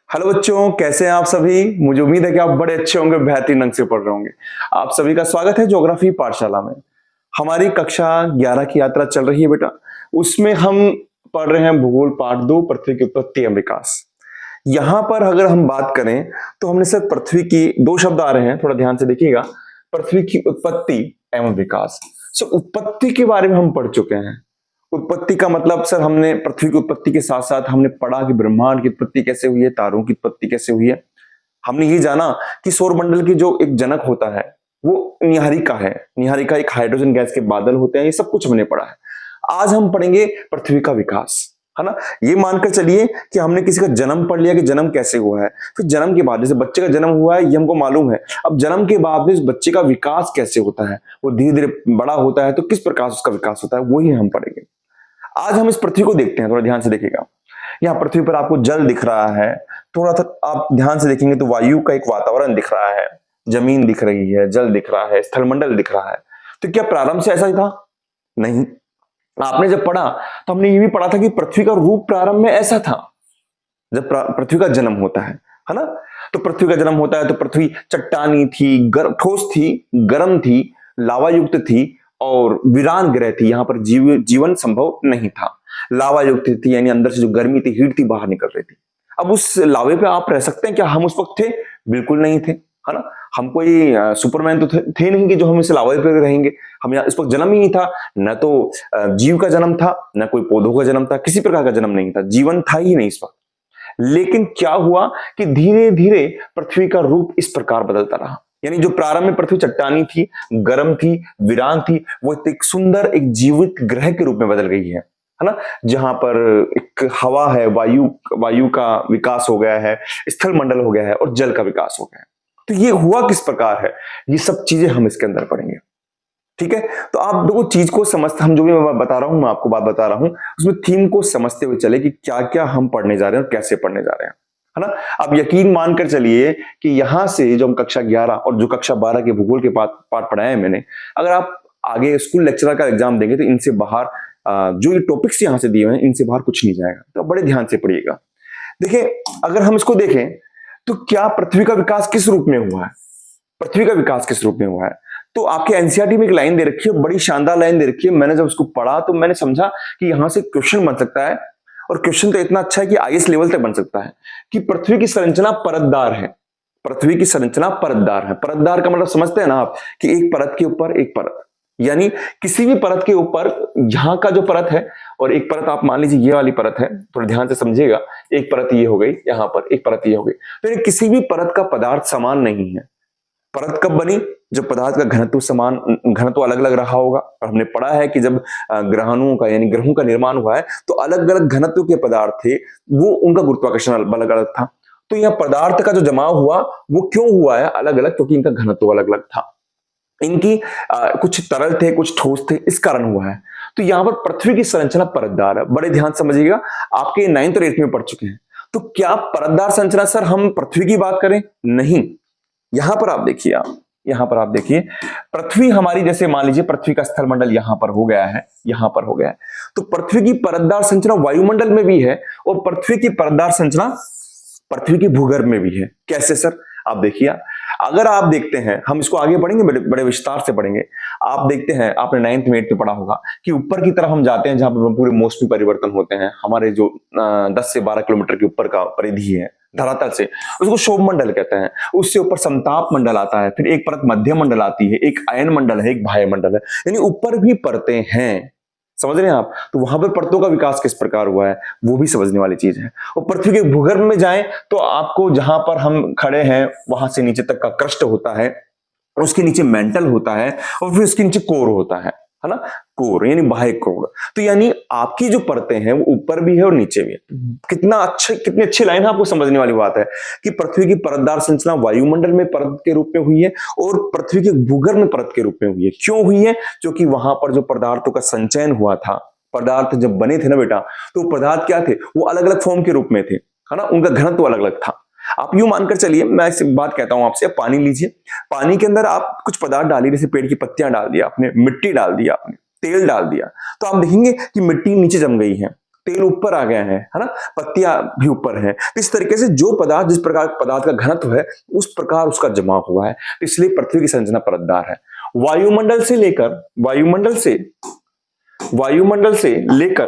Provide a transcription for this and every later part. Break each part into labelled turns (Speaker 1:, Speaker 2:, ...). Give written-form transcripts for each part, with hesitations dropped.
Speaker 1: Hello बच्चों, कैसे हैं आप सभी। मुझे उम्मीद है कि आप बड़े अच्छे होंगे, बेहतरीन ढंग से पढ़ रहे होंगे। आप सभी का स्वागत है ज्योग्राफी पाठशाला में। हमारी कक्षा 11 की यात्रा चल रही है बेटा। उसमें हम पढ़ रहे हैं भूगोल पाठ 2, पृथ्वी की उत्पत्ति एवं विकास। यहाँ पर अगर हम बात करें तो हमने सिर्फ पृथ्वी की दो शब्द आ रहे हैं, थोड़ा ध्यान से देखिएगा। पृथ्वी की उत्पत्ति एवं विकास। उत्पत्ति के बारे में हम पढ़ चुके हैं। उत्पत्ति का मतलब सर, हमने पृथ्वी की उत्पत्ति के साथ साथ हमने पढ़ा कि ब्रह्मांड की उत्पत्ति कैसे हुई है, तारों की उत्पत्ति कैसे हुई है। हमने ये जाना कि सौरमंडल की जो एक जनक होता है वो निहारिका है। निहारिका एक हाइड्रोजन गैस के बादल होते हैं। ये सब कुछ हमने पढ़ा है। आज हम पढ़ेंगे पृथ्वी का विकास, है ना। ये मानकर चलिए कि हमने किसी का जन्म पढ़ लिया कि जन्म कैसे हुआ है। फिर जन्म के बाद, जैसे बच्चे का जन्म हुआ है ये हमको मालूम है, अब जन्म के बाद भी उस बच्चे का विकास कैसे होता है, वो धीरे धीरे बड़ा होता है तो किस प्रकार उसका विकास होता है, वही हम पढ़ेंगे। आज हम इस पृथ्वी को देखते हैं, थोड़ा ध्यान से देखिएगा। यहाँ पृथ्वी पर आपको जल दिख रहा है, थोड़ा सा आप ध्यान से देखेंगे तो वायु का एक वातावरण दिख रहा है, जमीन दिख रही है, जल दिख रहा है, स्थलमंडल दिख रहा है। तो क्या प्रारंभ से ऐसा ही था? नहीं। आपने जब पढ़ा तो हमने ये भी पढ़ा था कि पृथ्वी का रूप प्रारंभ में ऐसा था जब पृथ्वी का जन्म होता है ना। तो पृथ्वी का जन्म होता है तो पृथ्वी चट्टानी थी, ठोस थी, गर्म थी, लावा युक्त थी और वीरान ग्रह थी। यहां पर जीवन संभव नहीं था। लावा युक्त थी यानी अंदर से जो गर्मी थी, हीट थी, बाहर निकल रही थी। अब उस लावे पे आप रह सकते हैं क्या? हम उस वक्त थे? बिल्कुल नहीं थे, है ना। हम कोई सुपरमैन तो थे नहीं कि जो हम इस लावे पे रहेंगे। हम यहाँ इस वक्त जन्म ही नहीं था, न तो जीव का जन्म था, न कोई पौधों का जन्म था, किसी प्रकार का जन्म नहीं था, जीवन था ही नहीं इस वक्त। लेकिन क्या हुआ कि धीरे धीरे पृथ्वी का रूप इस प्रकार बदलता रहा। यानी जो प्रारंभ में पृथ्वी चट्टानी थी, गर्म थी, वीरान थी, वो एक सुंदर एक जीवित ग्रह के रूप में बदल गई है ना। जहां पर एक हवा है, वायु का विकास हो गया है, स्थल मंडल हो गया है और जल का विकास हो गया है। तो ये हुआ किस प्रकार है, ये सब चीजें हम इसके अंदर पढ़ेंगे। ठीक है, तो आप देखो चीज को समझते, हम जो भी मैं बता रहा हूं, मैं आपको बात बता रहा हूं, उसमें थीम को समझते हुए चले कि क्या क्या हम पढ़ने जा रहे हैं और कैसे पढ़ने जा रहे हैं, है ना। आप यकीन मानकर चलिए कि यहां से जो हम कक्षा 11 और जो कक्षा 12 के भूगोल के पाठ पढ़ाए हैं मैंने, अगर आप आगे स्कूल लेक्चरर का एग्जाम देंगे तो इनसे बाहर जो ये टॉपिक्स यहां से दिए हुए हैं इनसे बाहर कुछ नहीं जाएगा। तो बड़े ध्यान से पढ़िएगा। देखिए, अगर हम इसको देखें तो क्या पृथ्वी का विकास किस रूप में हुआ है? पृथ्वी का विकास किस रूप में हुआ है? तो आपके एनसीईआरटी में एक लाइन दे रखी है, बड़ी शानदार लाइन दे रखी है। मैंने जब उसको पढ़ा तो मैंने समझा कि यहां से क्वेश्चन बन सकता है, और क्वेश्चन तो इतना अच्छा है कि आईएएस लेवल तक बन सकता है, कि पृथ्वी की संरचना परतदार है। पृथ्वी की संरचना परतदार है। परतदार का मतलब समझते हैं ना आप, कि एक परत के ऊपर एक परत, यानी किसी भी परत के ऊपर यहां का जो परत है, और एक परत आप मान लीजिए ये वाली परत है, थोड़ा ध्यान से समझिएगा। एक परत ये हो गई, यहां पर एक परत ये हो गई। तो किसी भी परत का पदार्थ समान नहीं है। परत कब बनी? जब पदार्थ का घनत्व अलग अलग रहा होगा। और हमने पढ़ा है कि जब ग्रहाणुओं का यानी ग्रहों का निर्माण हुआ है तो अलग अलग घनत्व के पदार्थ थे, वो उनका गुरुत्वाकर्षण अलग अलग था। तो यह पदार्थ का जो जमाव हुआ वो क्यों हुआ है अलग अलग? क्योंकि इनका घनत्व अलग अलग था। इनकी कुछ तरल थे, कुछ ठोस थे, इस कारण हुआ है। तो यहां पर पृथ्वी की संरचना परतदार है। बड़े ध्यान समझिएगा, आपके 9th और 8th में पढ़ चुके हैं। तो क्या परतदार संरचना सर हम पृथ्वी की बात करें? नहीं। यहां पर आप देखिए, यहां पर आप देखिए, पृथ्वी हमारी, जैसे मान लीजिए पृथ्वी का स्थल मंडल यहां पर हो गया है, यहां पर हो गया है। तो पृथ्वी की परतदार संरचना वायुमंडल में भी है और पृथ्वी की परतदार संरचना पृथ्वी के भूगर्भ में भी है। कैसे सर? आप देखिए, अगर आप देखते हैं, हम इसको आगे पढ़ेंगे, बड़े विस्तार से पढ़ेंगे। आप देखते हैं, आपने 9th में 8th में पढ़ा होगा कि ऊपर की तरफ हम जाते हैं जहां पर पूरे मौसमी परिवर्तन होते हैं। हमारे जो 10 से 12 किलोमीटर के ऊपर का परिधि है धरातल से, उसको शोभ मंडल कहते हैं। उससे ऊपर समताप मंडल आता है, फिर एक परत मध्य मंडल आती है, एक अयन मंडल है, एक बाह्य मंडल है, यानी ऊपर भी परतें हैं। समझ रहे हैं आप? तो वहां पर परतों का विकास किस प्रकार हुआ है वो भी समझने वाली चीज है। और पृथ्वी के भूगर्भ में जाएं तो आपको जहां पर हम खड़े हैं वहां से नीचे तक का क्रस्ट होता है, उसके नीचे मेंटल होता है, और फिर उसके नीचे कोर होता है ना। कोर यानी बाह्य कोर। तो यानी आपकी जो परतें हैं वो ऊपर भी है और नीचे भी है। कितनी अच्छी लाइन है, आपको समझने वाली बात है कि पृथ्वी की परतदार संरचना वायुमंडल में परत के रूप में हुई है और पृथ्वी के भूगर्भ में परत के रूप में हुई है। क्यों हुई है? क्योंकि वहां पर जो पदार्थों का संचयन हुआ था, पदार्थ जब बने थे ना बेटा, तो पदार्थ क्या थे? वो अलग अलग फॉर्म के रूप में थे, है ना। उनका घनत्व अलग अलग था। आप यूं मानकर चलिए, मैं एक बात कहता हूं आपसे, पानी लीजिए, पानी के अंदर आप कुछ पदार्थ डालिए, जैसे पेड़ की पत्तियां डाल दिया आपने, मिट्टी डाल दिया आपने, तेल डाल दिया, तो आप देखेंगे कि मिट्टी नीचे जम गई है, तेल ऊपर आ गए हैं, है ना, पत्तियां भी ऊपर हैं। तो इस तरीके से जो पदार्थ जिस प्रकार पदार्थ का घनत्व है उस प्रकार उसका जमाव हुआ है, तो इसलिए पृथ्वी की संरचना परतदार है। वायुमंडल से लेकर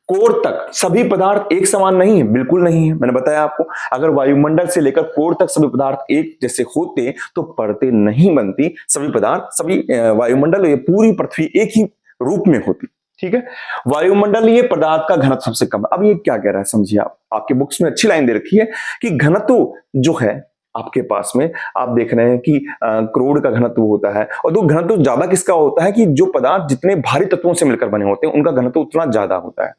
Speaker 1: कोर तक सभी पदार्थ एक समान नहीं है, बिल्कुल नहीं है। मैंने बताया आपको, अगर वायुमंडल से लेकर कोर तक सभी पदार्थ एक जैसे होते तो परतें नहीं बनती, सभी पदार्थ सभी वायुमंडल ये पूरी पृथ्वी एक ही रूप में होती। ठीक है, वायुमंडल ये पदार्थ का घनत्व सबसे कम है। अब ये क्या कह रहा है समझिए आप, आपके बुक्स में अच्छी लाइन दे रखी है कि घनत्व जो है आपके पास में आप देख रहे हैं कि करोड़ का घनत्व होता है, और तो घनत्व ज्यादा किसका होता है कि जो पदार्थ जितने भारी तत्वों से मिलकर बने होते हैं उनका घनत्व उतना ज्यादा होता है।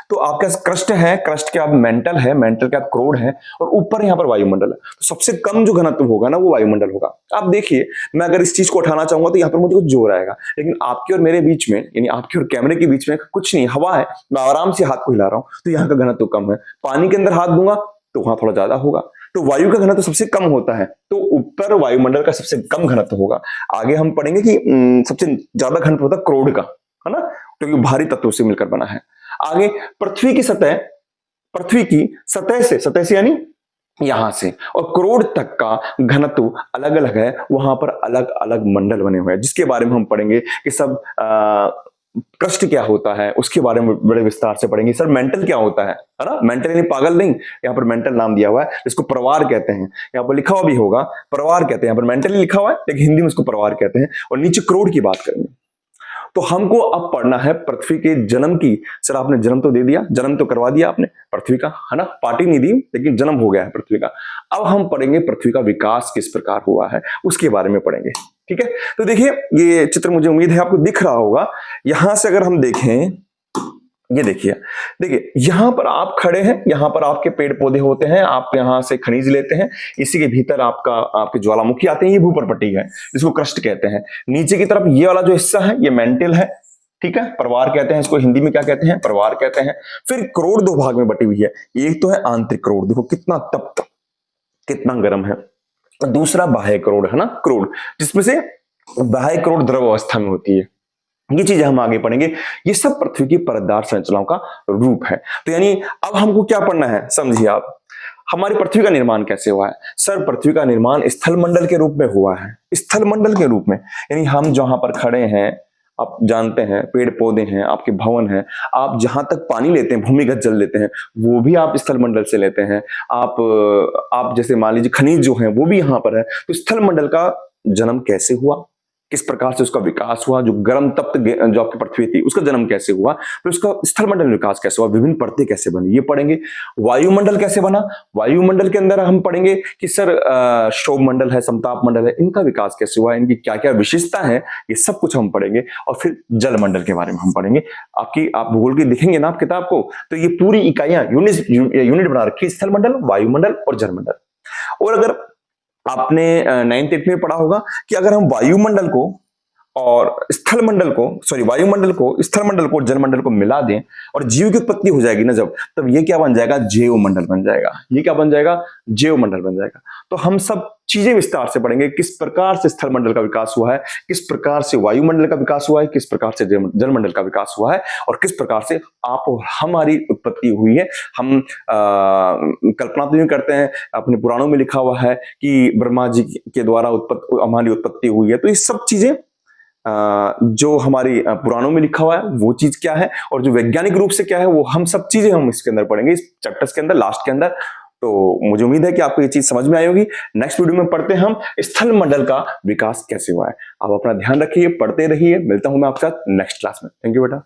Speaker 1: तो आपका क्रस्ट है, क्रस्ट के आप मेंटल है, मेंटल के आप क्रोड है, और ऊपर यहाँ पर वायुमंडल है। तो सबसे कम जो घनत्व होगा ना वो वायुमंडल होगा। आप देखिए, मैं अगर इस चीज को उठाना चाहूंगा तो यहाँ पर मुझे कुछ जोर आएगा, लेकिन आपके और मेरे बीच में, यानी आपके और कैमरे के बीच में कुछ नहीं, हवा है, मैं आराम से हाथ को हिला रहा हूं, तो यहाँ का घनत्व कम है। पानी के अंदर हाथ दूंगा तो वहां थोड़ा ज्यादा होगा। तो वायु का घनत्व सबसे कम होता है, तो ऊपर वायुमंडल का सबसे कम घनत्व होगा। आगे हम पढ़ेंगे कि सबसे ज्यादा घनत्व होता है क्रोड का, है ना, क्योंकि भारी तत्वों से मिलकर बना है। आगे पृथ्वी की सतह से यानी यहां से और करोड़ तक का घनत्व अलग अलग है, वहां पर अलग अलग मंडल बने हुए हैं, जिसके बारे में हम पढ़ेंगे कि सब क्रस्ट क्या होता है उसके बारे में बड़े विस्तार से पढ़ेंगे। सर मेंटल क्या होता है ना, मेंटल यानी पागल नहीं, यहाँ पर मेंटल नाम दिया हुआ है, इसको परवार कहते हैं। यहाँ पर लिखा हुआ भी होगा परवार कहते हैं, यहाँ पर मेंटली लिखा हुआ है लेकिन हिंदी में इसको परवार कहते हैं। और नीचे करोड़ की बात करेंगे। तो हमको अब पढ़ना है पृथ्वी के जन्म की। सर आपने जन्म तो दे दिया, जन्म तो करवा दिया आपने पृथ्वी का, है ना, पार्टी नहीं दी लेकिन जन्म हो गया है पृथ्वी का। अब हम पढ़ेंगे पृथ्वी का विकास किस प्रकार हुआ है उसके बारे में पढ़ेंगे। ठीक है, तो देखिए ये चित्र मुझे उम्मीद है आपको दिख रहा होगा। यहां से अगर हम देखें, ये देखिए यहां पर आप खड़े हैं, यहां पर आपके पेड़ पौधे होते हैं, आप यहां से खनिज लेते हैं, इसी के भीतर आपके ज्वालामुखी आते हैं, ये भूपर्पट्टी है जिसको क्रस्ट कहते हैं। नीचे की तरफ ये वाला जो हिस्सा है ये मेंटल है, ठीक है, परवार कहते हैं इसको, हिंदी में क्या कहते हैं, परवार कहते हैं। फिर करोड़ दो भाग में बटी हुई है, एक तो है आंतरिक करोड़, देखो कितना तप्त कितना गर्म है, दूसरा बाह्य करोड़ है ना, करोड़ जिसमें से बाह्य करोड़ द्रव अवस्था में होती है। ये चीजें हम आगे पढ़ेंगे। ये सब पृथ्वी की परतदार संरचनाओं का रूप है। तो यानी अब हमको क्या पढ़ना है समझिए आप, हमारी पृथ्वी का निर्माण कैसे हुआ है। सर पृथ्वी का निर्माण स्थल मंडल के रूप में हुआ है, स्थल मंडल के रूप में, यानी हम जहां पर खड़े हैं आप जानते हैं पेड़ पौधे हैं, आपके भवन हैं, आप जहां तक पानी लेते हैं भूमिगत जल लेते हैं वो भी आप स्थल मंडल से लेते हैं। आप जैसे मान लीजिए खनिज जो है वो भी यहाँ पर है। तो स्थल मंडल का जन्म कैसे हुआ, किस प्रकार से उसका विकास हुआ, जो गर्म तप्त जो आपकी पृथ्वी थी उसका जन्म कैसे हुआ, फिर उसका स्थलमंडल में विकास कैसे हुआ, विभिन्न परतें कैसे बनी ये पढ़ेंगे। वायुमंडल कैसे बना, वायुमंडल के अंदर हम पढ़ेंगे कि सर क्षोभ मंडल है, समताप मंडल है, इनका विकास कैसे हुआ, इनकी क्या क्या विशेषता है, ये सब कुछ हम पढ़ेंगे। और फिर जलमंडल के बारे में हम पढ़ेंगे। आप भूगोल की दिखेंगे ना आप किताब को, तो ये पूरी इकाइयां यूनिट बना रखी, स्थलमंडल, वायुमंडल और जलमंडल। और अगर आपने 9th 8th में पढ़ा होगा कि अगर हम वायुमंडल को और स्थलमंडल को, वायुमंडल को, स्थलमंडल को और जलमंडल को मिला दें और जीव की उत्पत्ति हो जाएगी ना जब, तब ये क्या बन जाएगा, जैवमंडल बन जाएगा। ये क्या बन जाएगा, जैवमंडल बन जाएगा। तो हम सब चीजें विस्तार से पढ़ेंगे, किस प्रकार से स्थलमंडल का विकास हुआ है, किस प्रकार से वायुमंडल का विकास हुआ है, किस प्रकार से जलमंडल का विकास हुआ है, और किस प्रकार से आप और हमारी उत्पत्ति हुई है। हम कल्पना तो नहीं करते हैं, अपने पुराणों में लिखा हुआ है कि ब्रह्मा जी के द्वारा हमारी उत्पत्ति हुई है। तो ये सब चीजें जो हमारी पुराणों में लिखा हुआ है वो चीज क्या है, और जो वैज्ञानिक रूप से क्या है, वो हम सब चीजें हम इसके अंदर पढ़ेंगे, इस चैप्टर्स के अंदर, लास्ट के अंदर। तो मुझे उम्मीद है कि आपको ये चीज समझ में आई होगी। नेक्स्ट वीडियो में पढ़ते हैं हम स्थल मंडल का विकास कैसे हुआ है। आप अपना ध्यान रखिए, पढ़ते रहिए, मिलता हूं मैं आपके साथ नेक्स्ट क्लास में। थैंक यू बेटा।